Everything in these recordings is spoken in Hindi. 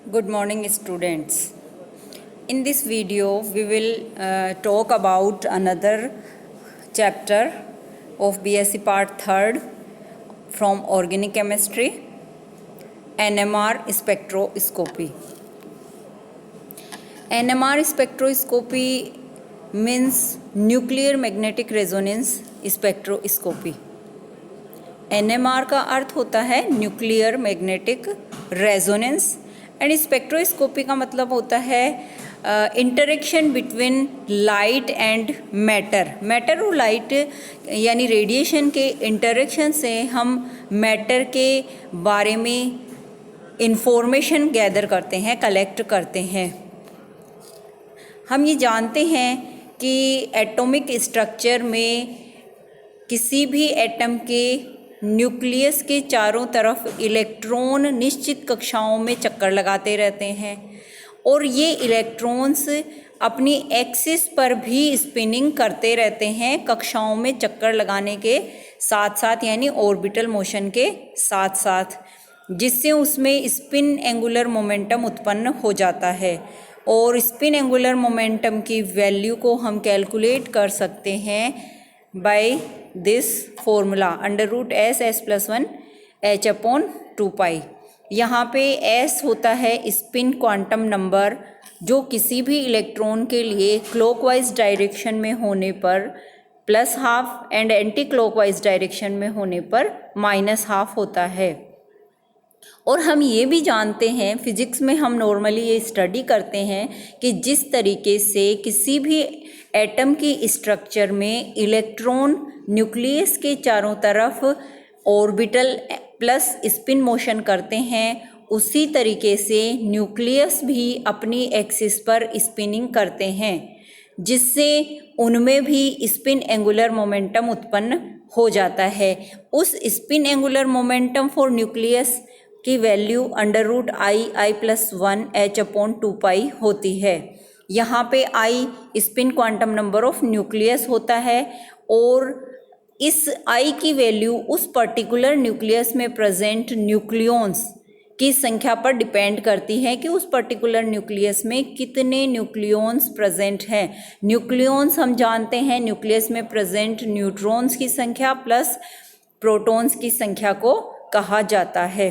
Good morning, students. In this video, we will talk about another chapter of BSc Part 3rd from Organic Chemistry, NMR spectroscopy. NMR spectroscopy means Nuclear Magnetic Resonance Spectroscopy. NMR का अर्थ होता है nuclear magnetic resonance and spectroscopy का मतलब होता है interaction between light and matter और लाइट यानी रेडिएशन के इंटरेक्शन से हम मैटर के बारे में इंफॉर्मेशन गैदर करते हैं, कलेक्ट करते हैं। हम ये जानते हैं कि एटॉमिक स्ट्रक्चर में किसी भी एटम के न्यूक्लियस के चारों तरफ इलेक्ट्रॉन निश्चित कक्षाओं में चक्कर लगाते रहते हैं और ये इलेक्ट्रॉन्स अपनी एक्सिस पर भी स्पिनिंग करते रहते हैं कक्षाओं में चक्कर लगाने के साथ साथ, यानी ऑर्बिटल मोशन के साथ साथ, जिससे उसमें स्पिन एंगुलर मोमेंटम उत्पन्न हो जाता है। और स्पिन एंगुलर मोमेंटम की वैल्यू को हम कैलकुलेट कर सकते हैं by this formula √s+1 h/2π। यहाँ पे s होता है स्पिन क्वांटम नंबर, जो किसी भी इलेक्ट्रॉन के लिए क्लॉकवाइज डायरेक्शन में होने पर +½ एंड एंटी क्लॉकवाइज डायरेक्शन में होने पर -½ होता है। और हम ये भी जानते हैं, फिजिक्स में हम नॉर्मली ये स्टडी करते हैं कि जिस तरीके से किसी भी एटम की स्ट्रक्चर में इलेक्ट्रॉन न्यूक्लियस के चारों तरफ ऑर्बिटल प्लस स्पिन मोशन करते हैं, उसी तरीके से न्यूक्लियस भी अपनी एक्सिस पर स्पिनिंग करते हैं, जिससे उनमें भी स्पिन एंगुलर मोमेंटम उत्पन्न हो जाता है। उस spin angular momentum for nucleus की वैल्यू √I+1 h/2π होती है। यहाँ पे I spin quantum number of nucleus होता है और इस I की वैल्यू उस पर्टिकुलर न्यूक्लियस में प्रेजेंट न्यूक्लियॉन्स की संख्या पर डिपेंड करती है कि उस पर्टिकुलर न्यूक्लियस में कितने न्यूक्लियॉन्स प्रेजेंट हैं। न्यूक्लियॉन्स हम जानते हैं न्यूक्लियस में प्रेजेंट न्यूट्रॉन्स की संख्या प्लस प्रोटॉन्स की संख्या को कहा जाता है।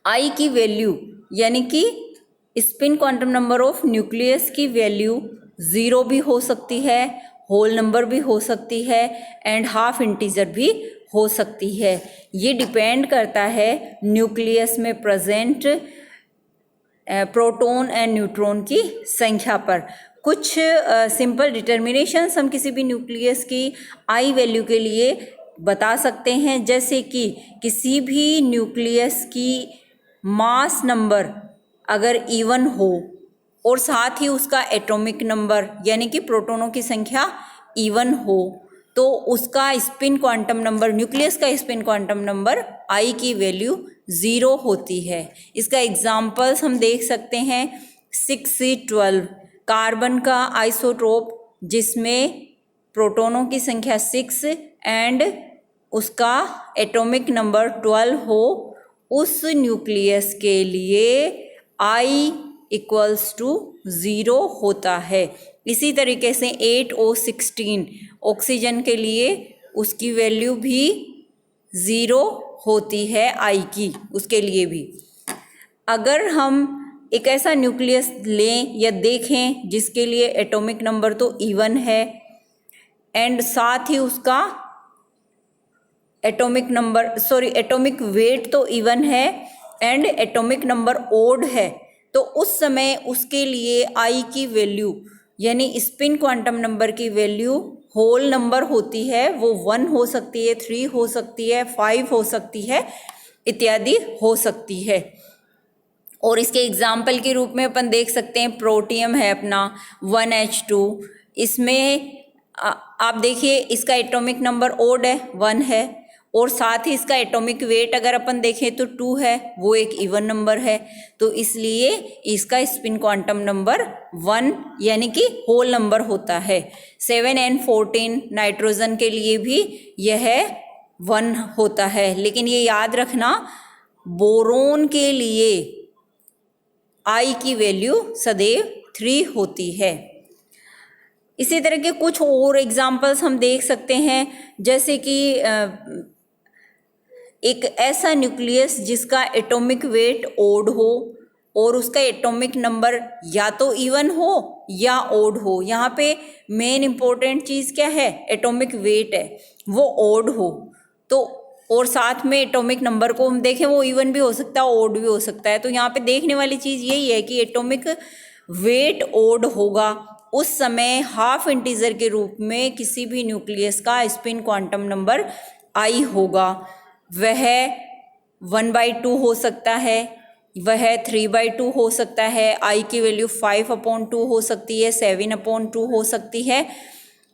I की वैल्यू यानी कि spin quantum number of nucleus की वैल्यू 0 भी हो सकती है, होल नंबर भी हो सकती है एंड हाफ इंटीजर भी हो सकती है। ये डिपेंड करता है न्यूक्लियस में प्रेजेंट प्रोटॉन एंड न्यूट्रॉन की संख्या पर। कुछ सिंपल डिटर्मिनेशंस हम किसी भी न्यूक्लियस की I वैल्यू के लिए बता सकते हैं, जैसे कि किसी भी न्यूक्लियस की मास नंबर अगर इवन हो और साथ ही उसका एटॉमिक नंबर यानी कि प्रोटॉनों की संख्या इवन हो, तो उसका स्पिन क्वांटम नंबर, न्यूक्लियस का स्पिन क्वांटम नंबर I की वैल्यू 0 होती है। इसका एग्जाम्पल्स हम देख सकते हैं 6C12 कार्बन का आइसोटोप जिसमें प्रोटॉनों की संख्या 6 एंड उसका एटॉमिक नंबर 12 हो, उस न्यूक्लियस के लिए I = 0 होता है। इसी तरीके से 8O16 ऑक्सीजन के लिए उसकी वैल्यू भी 0 होती है I की, उसके लिए भी। अगर हम एक ऐसा न्यूक्लियस लें या देखें जिसके लिए एटॉमिक नंबर तो इवन है एंड साथ ही उसका एटॉमिक वेट तो इवन है एंड एटॉमिक नंबर ओड है, तो उस समय उसके लिए I की वैल्यू यानी स्पिन क्वांटम नंबर की वैल्यू होल नंबर होती है, वो 1 हो सकती है, 3 हो सकती है, 5 हो सकती है, इत्यादि हो सकती है। और इसके एग्जाम्पल के रूप में अपन देख सकते हैं प्रोटियम है अपना 1H2, इसमें आप देखिए इसका एटॉमिक नंबर ओड है, 1 है, और साथ ही इसका एटॉमिक वेट अगर अपन देखें तो 2 है, वो एक इवन नंबर है, तो इसलिए इसका स्पिन क्वांटम नंबर 1 यानी कि होल नंबर होता है। 7N14 नाइट्रोजन के लिए भी यह 1 होता है। लेकिन ये याद रखना बोरोन के लिए I की वैल्यू सदैव 3 होती है। इसी तरह के कुछ और एग्जाम्पल्स हम देख सकते हैं, जैसे कि एक ऐसा न्यूक्लियस जिसका एटॉमिक वेट ओड हो और उसका एटॉमिक नंबर या तो इवन हो या ओड हो। यहाँ पे मेन इंपॉर्टेंट चीज़ क्या है, एटॉमिक वेट है, वो ओड हो तो, और साथ में एटॉमिक नंबर को हम देखें वो इवन भी हो सकता है, ओड भी हो सकता है। तो यहाँ पे देखने वाली चीज़ यही है कि एटॉमिक वेट ओड होगा उस समय हाफ इंटीजर के रूप में किसी भी न्यूक्लियस का स्पिन क्वांटम नंबर आई होगा। वह 1/2 हो सकता है, वह 3/2 हो सकता है, आई की वैल्यू 5/2 हो सकती है, 7/2 हो सकती है।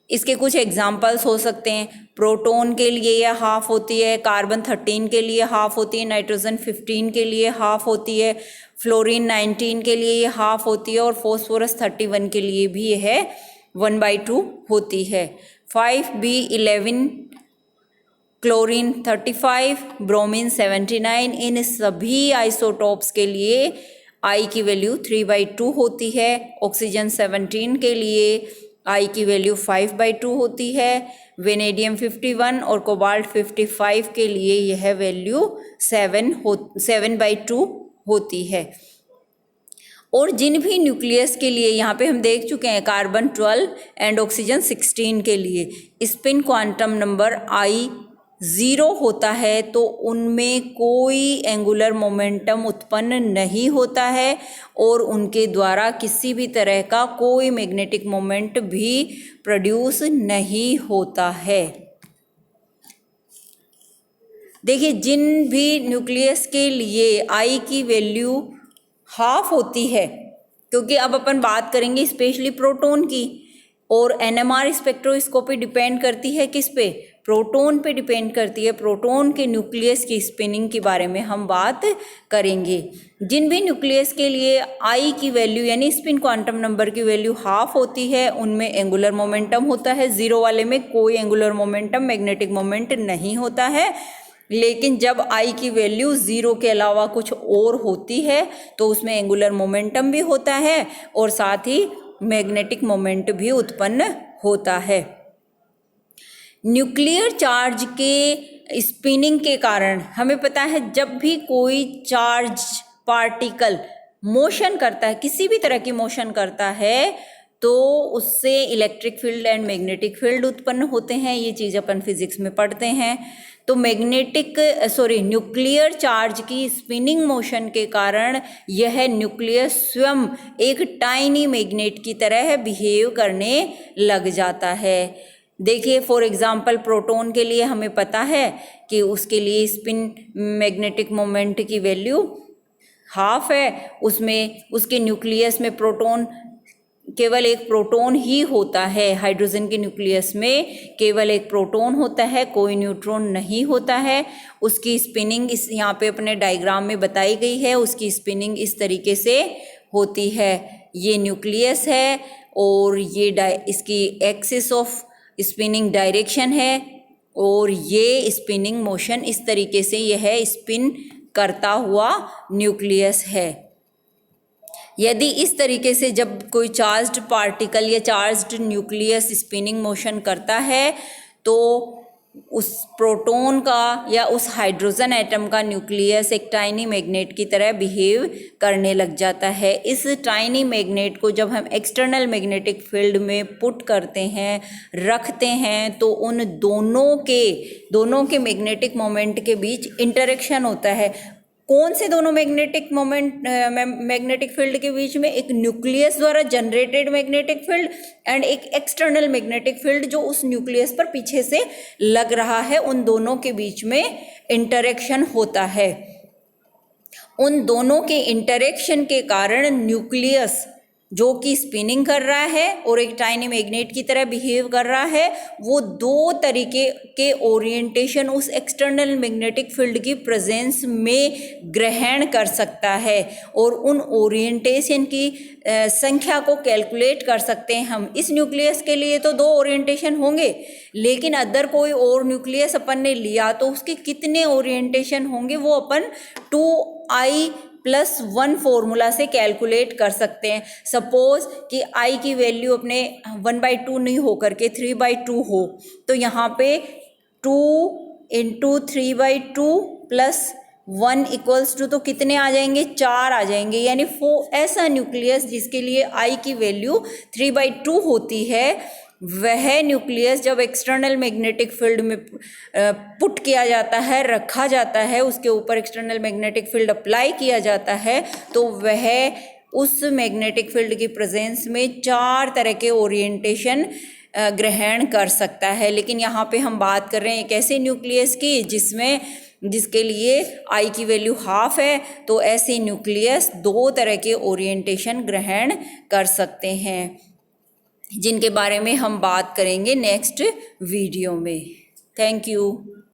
इसके कुछ एग्जाम्पल्स हो सकते हैं, प्रोटॉन के लिए यह हाफ होती है, कार्बन 13 के लिए हाफ होती है, नाइट्रोजन 15 के लिए हाफ होती है, फ्लोरीन 19 के लिए ये हाफ होती है और फॉस्फोरस 31 के लिए भी यह 1/2 होती है। 5B11, क्लोरीन 35, ब्रोमीन 79, इन सभी आइसोटोप्स के लिए आई की वैल्यू 3/2 होती है। ऑक्सीजन 17 के लिए आई की वैल्यू 5/2 होती है। वेनेडियम 51 और कोबाल्ट 55 के लिए यह वैल्यू 7/2 होती है। और जिन भी न्यूक्लियस के लिए यहाँ पे हम देख चुके हैं कार्बन 12 एंड ऑक्सीजन 16 के लिए स्पिन क्वांटम नंबर आई 0 होता है तो उनमें कोई एंगुलर मोमेंटम उत्पन्न नहीं होता है और उनके द्वारा किसी भी तरह का कोई मैग्नेटिक मोमेंट भी प्रोड्यूस नहीं होता है। देखिए, जिन भी न्यूक्लियस के लिए आई की वैल्यू हाफ होती है, क्योंकि अब अपन बात करेंगे स्पेशली प्रोटॉन की, और एनएमआर स्पेक्ट्रोस्कोपी डिपेंड करती है किस पे, प्रोटॉन पे डिपेंड करती है। प्रोटॉन के न्यूक्लियस की स्पिनिंग के बारे में हम बात करेंगे। जिन भी न्यूक्लियस के लिए आई की वैल्यू यानी स्पिन क्वांटम नंबर की वैल्यू हाफ होती है उनमें एंगुलर मोमेंटम होता है, 0 वाले में कोई एंगुलर मोमेंटम मैग्नेटिक मोमेंट नहीं होता है। लेकिन जब आई की वैल्यू 0 के अलावा कुछ और होती है तो उसमें एंगुलर मोमेंटम भी होता है और साथ ही मैग्नेटिक मोमेंट भी उत्पन्न होता है। न्यूक्लियर चार्ज के स्पिनिंग के कारण हमें पता है जब भी कोई चार्ज पार्टिकल मोशन करता है, किसी भी तरह की मोशन करता है, तो उससे electric field and magnetic field उत्पन्न होते हैं। ये चीज़ अपन फिजिक्स में पढ़ते हैं। तो न्यूक्लियर चार्ज की स्पिनिंग मोशन के कारण यह न्यूक्लियस स्वयं एक टाइनी मैग्नेट की तरह बिहेव करने लग जाता है। देखिए, फॉर एग्जांपल प्रोटॉन के लिए हमें पता है कि उसके लिए स्पिन मैग्नेटिक मोमेंट की वैल्यू हाफ है। उसमें उसके न्यूक्लियस में प्रोटॉन केवल एक प्रोटॉन ही होता है। हाइड्रोजन के न्यूक्लियस में केवल एक प्रोटॉन होता है, कोई न्यूट्रॉन नहीं होता है। उसकी स्पिनिंग इस यहाँ पे अपने डायग्राम में बताई गई है। उसकी स्पिनिंग इस तरीके से होती है। ये न्यूक्लियस है और ये इसकी एक्सिस ऑफ स्पिनिंग डायरेक्शन है और ये स्पिनिंग मोशन इस तरीके से यह स्पिन करता हुआ न्यूक्लियस है। यदि इस तरीके से जब कोई चार्ज्ड पार्टिकल या चार्ज्ड न्यूक्लियस स्पिनिंग मोशन करता है तो उस प्रोटॉन का या उस हाइड्रोजन एटम का न्यूक्लियस एक टाइनी मैग्नेट की तरह बिहेव करने लग जाता है। इस टाइनी मैग्नेट को जब हम एक्सटर्नल मैग्नेटिक फील्ड में पुट करते हैं, रखते हैं, तो उन दोनों के मैग्नेटिक मोमेंट के बीच इंटरेक्शन होता है। कौन से दोनों मैग्नेटिक फील्ड के बीच में? एक न्यूक्लियस द्वारा जनरेटेड मैग्नेटिक फील्ड एंड एक एक्सटर्नल मैग्नेटिक फील्ड जो उस न्यूक्लियस पर पीछे से लग रहा है। उन दोनों के बीच में इंटरेक्शन होता है। उन दोनों के इंटरेक्शन के कारण न्यूक्लियस जो कि स्पिनिंग कर रहा है और एक टाइनी मैग्नेट की तरह बिहेव कर रहा है, वो दो तरीके के ओरिएंटेशन उस एक्सटर्नल मैग्नेटिक फील्ड की प्रेजेंस में ग्रहण कर सकता है और उन ओरिएंटेशन की संख्या को कैलकुलेट कर सकते हैं हम। इस न्यूक्लियस के लिए तो 2 ओरिएंटेशन होंगे, लेकिन अदर कोई और न्यूक्लियस अपन ने लिया तो उसके कितने ओरिएंटेशन होंगे वो अपन 2i +1 फॉर्मूला से कैलकुलेट कर सकते हैं। सपोज कि I की वैल्यू अपने 1/2 नहीं हो करके 3/2 हो, तो यहाँ पे 2 × 3/2 + 1 = तो कितने आ जाएंगे, 4 आ जाएंगे। यानी ऐसा न्यूक्लियस जिसके लिए I की वैल्यू 3/2 होती है, वह न्यूक्लियस जब एक्सटर्नल मैग्नेटिक फील्ड में पुट किया जाता है, रखा जाता है, उसके ऊपर एक्सटर्नल मैग्नेटिक फील्ड अप्लाई किया जाता है, तो वह उस मैग्नेटिक फील्ड की प्रेजेंस में 4 तरह के ओरिएंटेशन ग्रहण कर सकता है। लेकिन यहाँ पे हम बात कर रहे हैं एक ऐसे न्यूक्लियस की जिसके लिए I की वैल्यू 1/2 है, तो ऐसे न्यूक्लियस 2 तरह के ओरिएंटेशन ग्रहण कर सकते हैं, जिनके बारे में हम बात करेंगे नेक्स्ट वीडियो में। Thank you.